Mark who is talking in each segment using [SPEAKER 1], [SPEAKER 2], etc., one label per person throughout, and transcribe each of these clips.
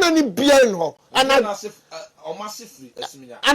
[SPEAKER 1] any biano and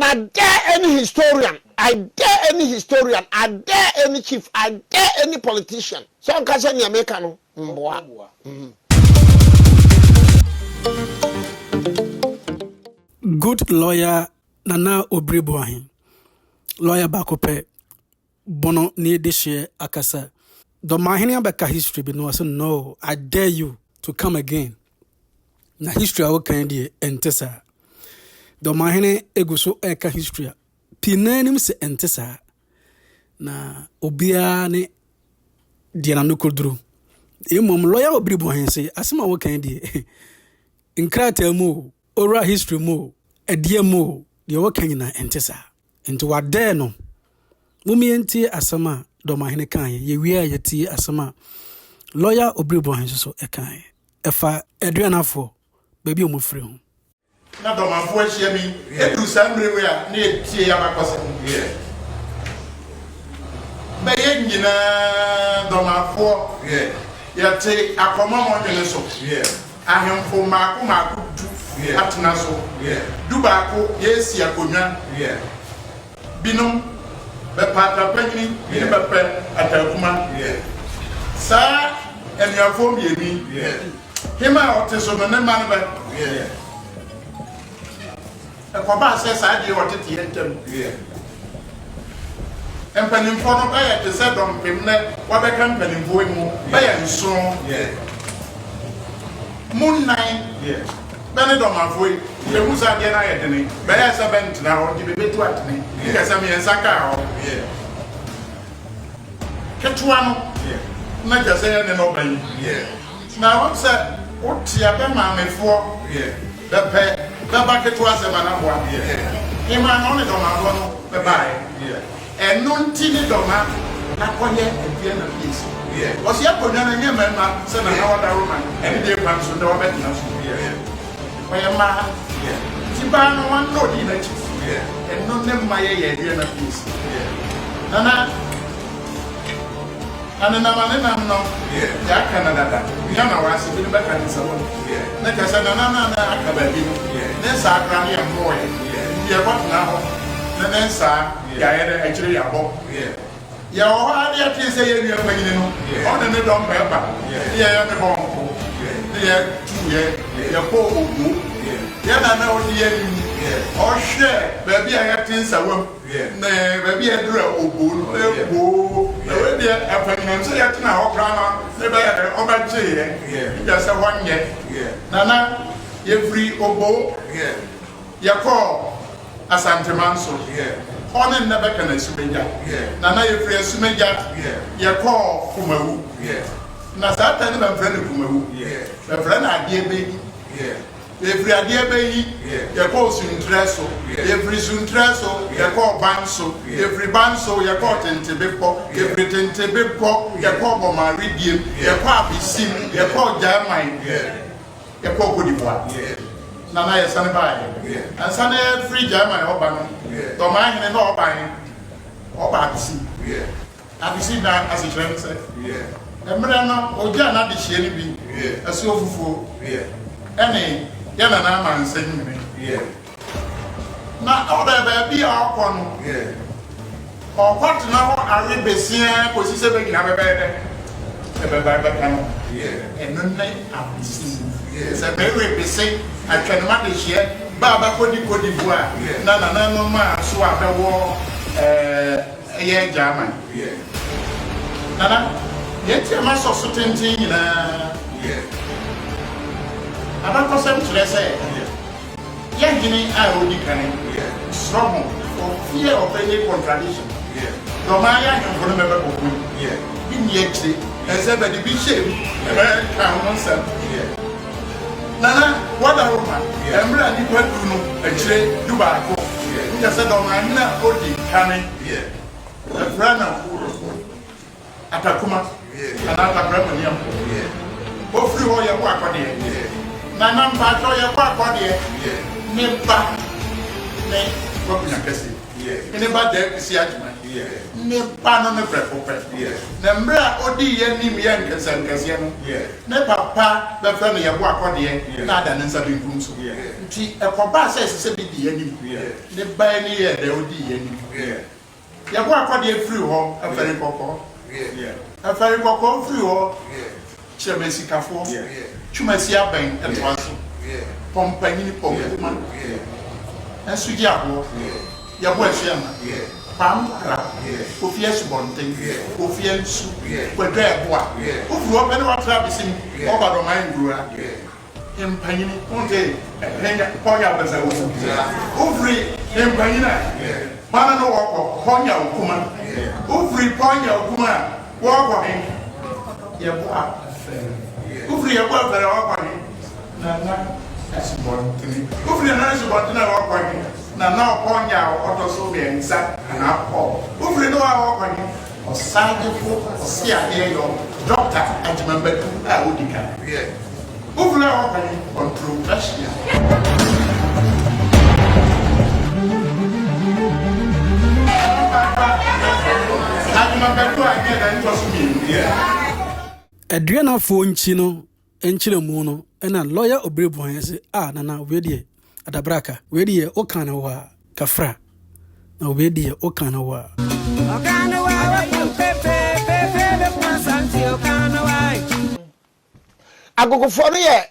[SPEAKER 1] I dare any historian, I dare any historian, I dare any chief, I dare any politician. So I'm catching the American.
[SPEAKER 2] Good lawyer Nana Obiri Boahen. Lawyer Bakope Bono ni deshe akasa. Domaahene abeka history bi no so no, I dare you to come again. Na history awo kan die entesa. Domaahene eguso eka history. Pinanim se entesa. Na obia ne dia na nokodru. Emom lawyer Obiri Boahen say asema wo kan die. Inkrata mu oral history mu edie mu de wo kan na entesa. Into what dare no. Mumi enti asama Domaahene kan ye wi a yeti asama lawyer Obiri Boahen so ekan efa Aduana fo baby omufre ho
[SPEAKER 3] na Domaafo ahia mi edu samre we a na etie ya makose ba ye nyina Domaafo yete akoma mo nyene so ahemfo maako du atena so du baako yesi akonwa binom be pata panyini ni be pe atakuma sa eniafo miemi hima oteso no ne man be akoba se sa de otete yentem empanimfo no ba ye te se dom pemne wa be kan panimfo mu ba ye nso munnan bene Domaafo e musa de na ye dene ba ye se bent na ho de bebetu atene ke se me nsaka ho ketwa no na jase ye ne no ban na wo se otia be ma mefo be pe ba ketwa se mana boa ima no ne Domaafo no be bai eno nti ni doma akonye ebie na Piesie o se akonya na nye mema se na na wada roman eni de pan so de obet na so oye ma tiba no wan no di na chi eno ne ma ye ebie na Piesie nana na mane na no ya Canada da ya na wase bi be kan so na ka se na akaba bi ne sa akra ne mo ye what na ho na sa ya ye akire ya bo ya o ha dia tin se ye nua panyine no o ne dom ba ya ne bon ko ya tu ya ko ogu ya na o di ye ni o hwe ba bia ya tin sa wam na ba bia dura ogu no ego na we dia apanyine so ya tin a o kra na ne ba ya o ba je ye ya se wanye na every obo ya ko Asante manso on never can Essumegya na ye free Essumegya ye call Kumawu na sata ne ba friend Kumawu be friend Adeebehi ye free Adeebehi ye call Suntreso ye free Suntreso ye call Banso ye free Banso ye call Tentebeppo ye free Tentebeppo ye call Bomaridiem ye call Abisim ye call Jamai ye call Kodiboa na ye sane ba ye ansane free German oba no Domaahene no oba abisi na asichere se emre no oja na de hie ni bi aso ofufuo ene ya na ma nsanyime na oda ba bi akọ no ọkọt na ho are besia ko sise be gina be de e be ba kan eno nai abisi se be we bisi atwanema de hie baba kodi bua na no ma so abewo ye German nana yeti ma so so tenten nyina aba kosem trese ye gini a odi kan strong for fear of any contradiction Domaahene no me be boku bi ni echi eze be di bi shame e be kan no sem nana wada roma emra ni kwadu no akire duba ko nja se Domaahene na odi kane frana atakuma anata brama ni am o free ho ye ko akode nana mba to ye ko akode ne ba ne ko kunya kese ne ba de kisi ajuma ne ba no ne prepope na mbra odi ye nim ye nkese no ne papa be fa no ye bo akode na ada ne nsa be nkum so nti ekoba se bi di ye nim ne ba ni ye de odi ye nim ye bo akode free ho afere kokko afere kokko free ho chebe sikafo chumasi aben etwaso pompanyini pompuma Essumgya ho ya bo ehema pampra ofie subonten ofie nsu kwada ebo a ofuru obe ne watra bisim oba Domaahene grua empanyini onte henga ponya beza ofuri empanyina mana no woko ponya okuma ofuri ponya okuma woko hen ya bo a ofuri ya bo afere woko hen na Asubonten. Ufri na asubonten na wakwani. Na oponya otoso be nsa na akọ. Ufri no wakwani. Osagefo osiade yo doctor ajimambatu a odika. Ufri na wakwani controversial. Ajimambatu a nye na ntoso mi.
[SPEAKER 2] Aduana fo nchi no enchire mu no na lawyer Obiri Boahen say nana we die adabraka we die o kana wa kafra na we die o kana wa
[SPEAKER 1] Agogo for no ye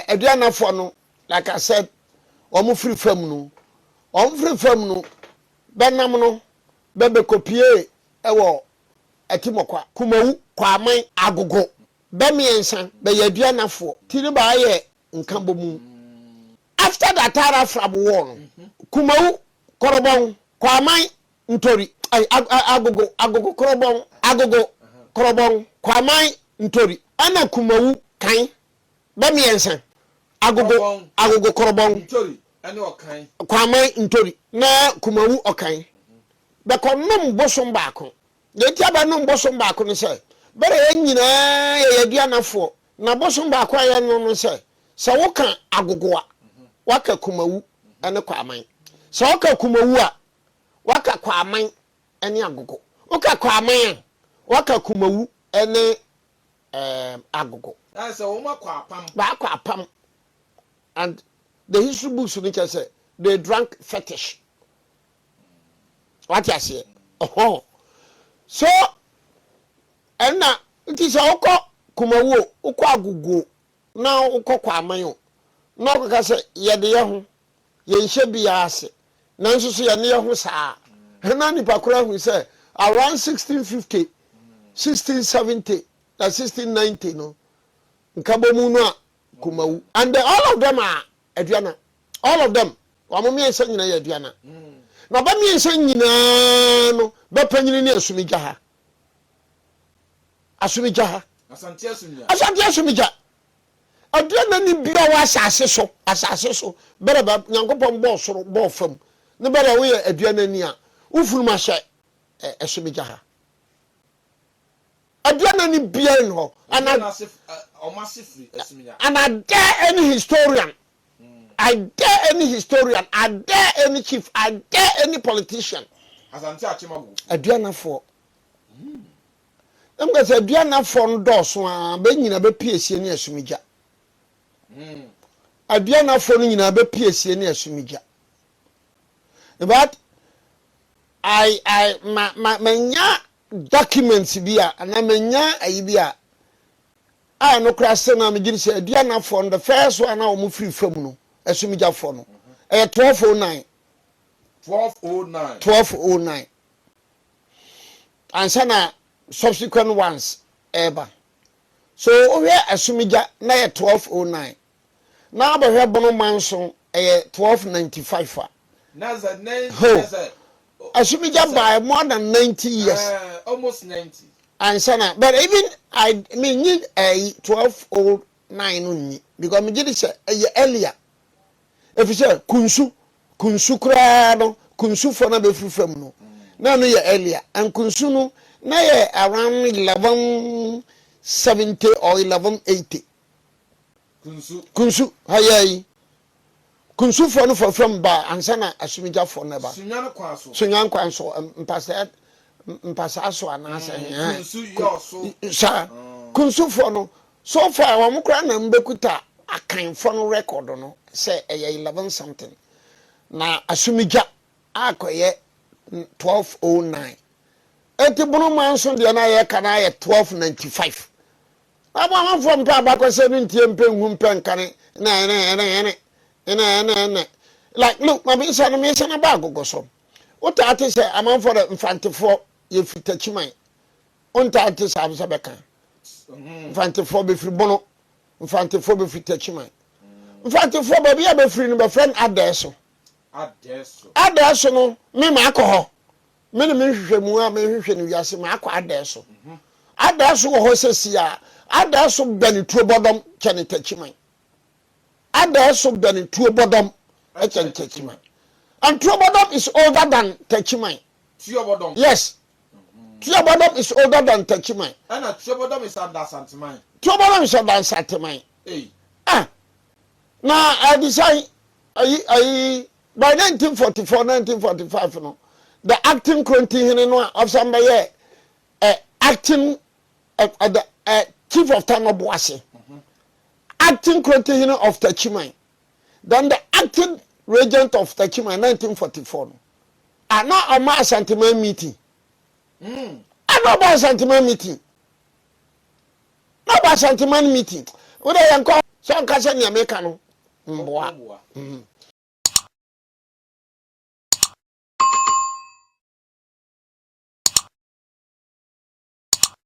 [SPEAKER 1] Aduana for no like I said omo free fam no benam no bebe kopie ewo etimokwa Kumawu Kwaman Agogo Bemiensan be Aduana for tini ba ye nkambo mu after that Arab war Kumawu korobon Kwaman ntori Agogo korobon Kwaman ntori ana Kumawu kan bemiensan Agogo korobon
[SPEAKER 4] ntori ana okan
[SPEAKER 1] Kwaman ntori na Kumawu okan be konnom bosom baako yeti aba nom bosom baako ne se bere nyina ye Aduana fo na bosom baako aye no se woka Agogo a waka Kumawu ene Kwaman se woka Kumawu a waka Kwaman ene Agogo woka Kwaman a waka Kumawu ene Agogo
[SPEAKER 4] that's a woman kwapam
[SPEAKER 1] ba kwapam and the history books which say they drank fetish what you say so and now it is oko Kumawu oko Agogo na oko Kwaman yo na oko say ye de ye ho ye nhye bia ase na nso so ye ne ye ho saa na nipa kura hu say around 1650 1670 na 1690 no nkabo mu no Kumawu and all of them are Aduana all of them wamo mi ensa nyina ye Aduana na ba mi ensa nyina no ba panyini ne Essumgya ha Essumgya ha Asante Essumgya Aduana ni bia wa asase so bere ba nyankopon bo soro bo fam ne bere wo ye Aduana ni a ufuru ma hye Essumgya ha Aduana ni bia no and I dare any historian I dare any historian I dare any chief I dare any politician
[SPEAKER 4] Asante achimago
[SPEAKER 1] Aduana for them guys Aduana for ndoso a be nyina be piesie ne Essumgya Aduana for nyina be piesie ne Essumgya but I manya documents bia na manya ayibia I no crash na me giri say Aduana for the first one na omo free fam no Essumgya for no 1209 and sana subsequent ones ever so we Essumgya na 1209 na ba hwe bono manso 1295
[SPEAKER 4] na za
[SPEAKER 1] Essumgya by more than 90 years
[SPEAKER 4] almost 90
[SPEAKER 1] and sana but even I mean need a 1209 only because me giri say earlier if you say kunsu kura no kunsu for na be free from no na no ye earlier and kunsu no na ye around 1170 or 1180 kunsu hayi kunsu for no for from ba ansana Essumgya for never sunyan kwanso mpasa mpasa so anase
[SPEAKER 4] kunsu yo so
[SPEAKER 1] sa kunsu fo no so far wa mukra na mbekuta akan fo no record no say 11 something na Essumgya akoye 1209 eti bunu manso de na ye kana ye 1295 aba from pa ba ko se ntie mpe hu mpe nkane na like look my be say me say na ba Agogo so uta ate say amam for the infantefo ye fitachiman unta ate say abisa beka infantefo be free bono infantefo be fitachiman infantefo ba bia be free no be friend adeso no me ma akọ me ne me hwehwe mu a me hwehwe no wiase ma akọ adeso adeso wo hosesi a adeso bani tuo bodom kene tachiman adeso bani tuo bodom kene tachiman. And Tuobodom is older than Techiman.
[SPEAKER 4] Tuobodom?
[SPEAKER 1] Yes. Tuobodom is older than Techiman.
[SPEAKER 4] And Tuobodom is under Santimai.
[SPEAKER 1] Tuobodom is under Santimai.
[SPEAKER 4] Hey.
[SPEAKER 1] Now, I decide, by 1944, 1945, no, the acting Chronology of somebody, acting chief of Tano Boase, acting Chronology of Techiman. Then the acting regent of Techiman 1944. I know a Asante meeting. I know about Asante meeting. No about Asante meeting. What I call some Casan Americano.